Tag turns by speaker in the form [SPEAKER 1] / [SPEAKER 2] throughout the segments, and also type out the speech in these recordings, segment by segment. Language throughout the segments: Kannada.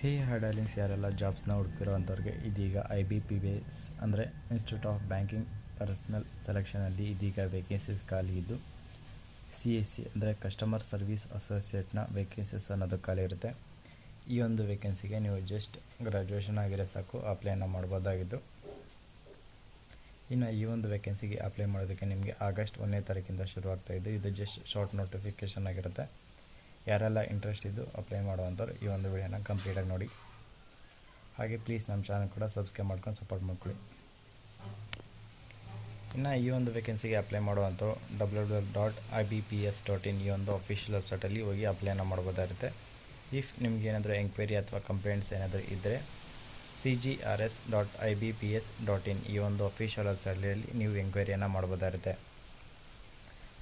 [SPEAKER 1] ಡಾರ್ಲಿಂಗ್ಸ್, ಯಾರೆಲ್ಲ ಜಾಬ್ಸ್ನ ಹುಡುಕ್ತಿರೋ ಅಂಥವ್ರಿಗೆ ಇದೀಗ IBPS ಅಂದರೆ ಇನ್ಸ್ಟಿಟ್ಯೂಟ್ ಆಫ್ ಬ್ಯಾಂಕಿಂಗ್ ಪರ್ಸನಲ್ ಸೆಲೆಕ್ಷನಲ್ಲಿ ಇದೀಗ ವೇಕೆನ್ಸೀಸ್ ಖಾಲಿ ಇದ್ದು CSC ಅಂದರೆ ಕಸ್ಟಮರ್ ಸರ್ವಿಸ್ ಅಸೋಸಿಯೇಟ್ನ ವೇಕೆನ್ಸೀಸ್ ಅನ್ನೋದು ಖಾಲಿ ಇರುತ್ತೆ. ಈ ಒಂದು ವೇಕೆನ್ಸಿಗೆ ನೀವು ಜಸ್ಟ್ ಗ್ರ್ಯಾಜುಯೇಷನ್ ಆಗಿರೋ ಸಾಕು ಅಪ್ಲೈನ ಮಾಡ್ಬೋದಾಗಿದ್ದು, ಇನ್ನು ಈ ಒಂದು ವೇಕೆನ್ಸಿಗೆ ಅಪ್ಲೈ ಮಾಡೋದಕ್ಕೆ ನಿಮಗೆ ಆಗಸ್ಟ್ 1ನೇ ತಾರೀಕಿಂದ ಶುರುವಾಗ್ತಾಯಿದ್ದು, ಇದು ಜಸ್ಟ್ ಶಾರ್ಟ್ ನೋಟಿಫಿಕೇಷನ್ ಆಗಿರುತ್ತೆ. ಯಾರೆಲ್ಲ ಇಂಟ್ರೆಸ್ಟ್ ಇದ್ದು ಅಪ್ಲೈ ಮಾಡುವಂಥವ್ರು ಈ ಒಂದು ವಿಡಿಯೋನ ಕಂಪ್ಲೀಟಾಗಿ ನೋಡಿ. ಹಾಗೆ ಪ್ಲೀಸ್ ನಮ್ಮ ಚಾನಲ್ ಕೂಡ ಸಬ್ಸ್ಕ್ರೈಬ್ ಮಾಡ್ಕೊಂಡು ಸಪೋರ್ಟ್ ಮಾಡ್ಕೊಳ್ಳಿ. ಇನ್ನು ಈ ಒಂದು ವೇಕೆನ್ಸಿಗೆ ಅಪ್ಲೈ ಮಾಡುವಂಥವ್ರು www.ibps.in ಈ ಒಂದು ಅಫಿಷಿಯಲ್ ವೆಬ್ಸೈಟಲ್ಲಿ ಹೋಗಿ ಅಪ್ಲೈನ ಮಾಡ್ಬೋದಾಗಿರುತ್ತೆ. ಇಫ್ ನಿಮ್ಗೆ ಏನಾದರೂ ಎಂಕ್ವೈರಿ ಅಥವಾ ಕಂಪ್ಲೇಂಟ್ಸ್ ಏನಾದರೂ ಇದ್ದರೆ cgrs.ibps.in ಈ ಒಂದು ಅಫಿಷಿಯಲ್ ವೆಬ್ಸೈಟಲ್ಲಿ ನೀವು ಎಂಕ್ವೈರಿಯನ್ನು ಮಾಡ್ಬೋದಾಗಿರುತ್ತೆ.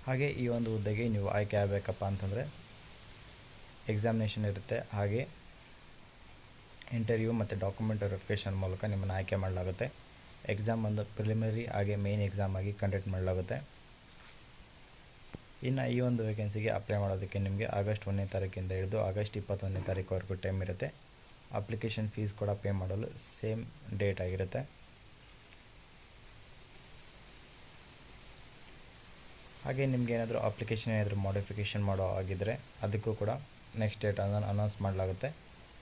[SPEAKER 1] ಹಾಗೆ ಈ ಒಂದು ಹುದ್ದೆಗೆ ನೀವು ಆಯ್ಕೆ ಆಗಬೇಕಪ್ಪ ಅಂತಂದರೆ ಎಕ್ಸಾಮಿನೇಷನ್ ಇರುತ್ತೆ. ಹಾಗೆ ಇಂಟರ್ವ್ಯೂ ಮತ್ತು ಡಾಕ್ಯುಮೆಂಟ್ ವೆರಿಫಿಕೇಷನ್ ಮೂಲಕ ನಿಮ್ಮನ್ನು ಆಯ್ಕೆ ಮಾಡಲಾಗುತ್ತೆ. ಎಕ್ಸಾಮ್ ಒಂದು ಪ್ರಿಲಿಮಿನರಿ ಹಾಗೆ ಮೇನ್ ಎಕ್ಸಾಮ್ ಆಗಿ ಕಂಡಕ್ಟ್ ಮಾಡಲಾಗುತ್ತೆ. ಇನ್ನು ಈ ಒಂದು ವೇಕೆನ್ಸಿಗೆ ಅಪ್ಲೈ ಮಾಡೋದಕ್ಕೆ ನಿಮಗೆ ಆಗಸ್ಟ್ 1ನೇ ತಾರೀಕಿಂದ ಹಿಡಿದು ಆಗಸ್ಟ್ 21ನೇ ತಾರೀಕುವರೆಗೂ ಟೈಮ್ ಇರುತ್ತೆ. ಅಪ್ಲಿಕೇಶನ್ ಫೀಸ್ ಕೂಡ ಪೇ ಮಾಡಲು ಸೇಮ್ ಡೇಟ್ ಆಗಿರುತ್ತೆ. ಹಾಗೆ ನಿಮ್ಗೆ ಏನಾದರೂ ಅಪ್ಲಿಕೇಶನ್ ಏನಾದರೂ ಮಾಡಿಫಿಕೇಷನ್ ಮಾಡೋ ಆಗಿದ್ದರೆ ಅದಕ್ಕೂ ಕೂಡ ನೆಕ್ಸ್ಟ್ ಡೇಟ್ ಅನೌನ್ಸ್ ಮಾಡಲಾಗುತ್ತೆ.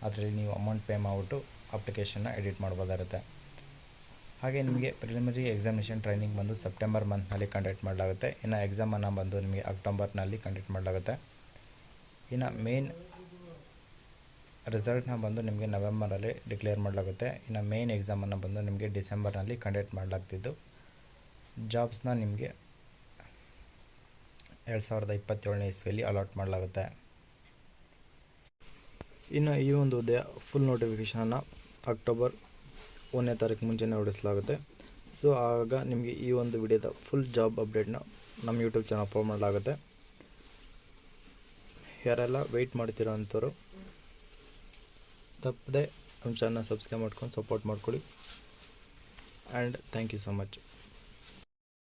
[SPEAKER 1] ಅದರಲ್ಲಿ ನೀವು ಅಮೌಂಟ್ ಪೇ ಮಾಡಿಬಿಟ್ಟು ಅಪ್ಲಿಕೇಶನ್ನ ಎಡಿಟ್ ಮಾಡ್ಬೋದಾಗುತ್ತೆ. ಹಾಗೆ ನಿಮಗೆ ಪ್ರಿಲಿಮಿನರಿ ಎಕ್ಸಾಮಿನೇಷನ್ ಟ್ರೈನಿಂಗ್ ಬಂದು ಸೆಪ್ಟೆಂಬರ್ ಮಂತ್ನಲ್ಲಿ ಕಂಡಕ್ಟ್ ಮಾಡಲಾಗುತ್ತೆ. ಇನ್ನು ಎಕ್ಸಾಮನ್ನು ಬಂದು ನಿಮಗೆ ಅಕ್ಟೋಬರ್ನಲ್ಲಿ ಕಂಡಕ್ಟ್ ಮಾಡಲಾಗುತ್ತೆ. ಇನ್ನು ಮೇನ್ ರಿಸಲ್ಟ್ನ ಬಂದು ನಿಮಗೆ ನವೆಂಬರಲ್ಲಿ ಡಿಕ್ಲೇರ್ ಮಾಡಲಾಗುತ್ತೆ. ಇನ್ನು ಮೇನ್ ಎಕ್ಸಾಮನ್ನು ಬಂದು ನಿಮಗೆ ಡಿಸೆಂಬರ್ನಲ್ಲಿ ಕಂಡಕ್ಟ್ ಮಾಡಲಾಗ್ತಿದ್ದು, ಜಾಬ್ಸ್ನ ನಿಮಗೆ 2027ನೇ ಇಸ್ವಿಯಲ್ಲಿ ಅಲಾಟ್ ಮಾಡಲಾಗುತ್ತೆ. ಇನ್ನು ಈ ಒಂದು ಹುದ್ದೆಯ ಫುಲ್ ನೋಟಿಫಿಕೇಷನನ್ನು ಅಕ್ಟೋಬರ್ 1ನೇ ತಾರೀಕು ಮುಂಚೆನೇ ಹೊರಡಿಸಲಾಗುತ್ತೆ. ಸೊ ಆಗ ನಿಮಗೆ ಈ ಒಂದು ವಿಡಿಯೋದ ಫುಲ್ ಜಾಬ್ ಅಪ್ಡೇಟ್ನ ನಮ್ಮ ಯೂಟ್ಯೂಬ್ ಚಾನಲ್ ಅಪ್ಲೋಡ್ ಮಾಡಲಾಗುತ್ತೆ. ಯಾರೆಲ್ಲ ವೆಯ್ಟ್ ಮಾಡ್ತಿರೋ ಅಂಥವ್ರು ತಪ್ಪದೆ ನಮ್ಮ ಚಾನಲ್ ಸಬ್ಸ್ಕ್ರೈಬ್ ಮಾಡ್ಕೊಂಡು ಸಪೋರ್ಟ್ ಮಾಡ್ಕೊಳ್ಳಿ. And thank you so much.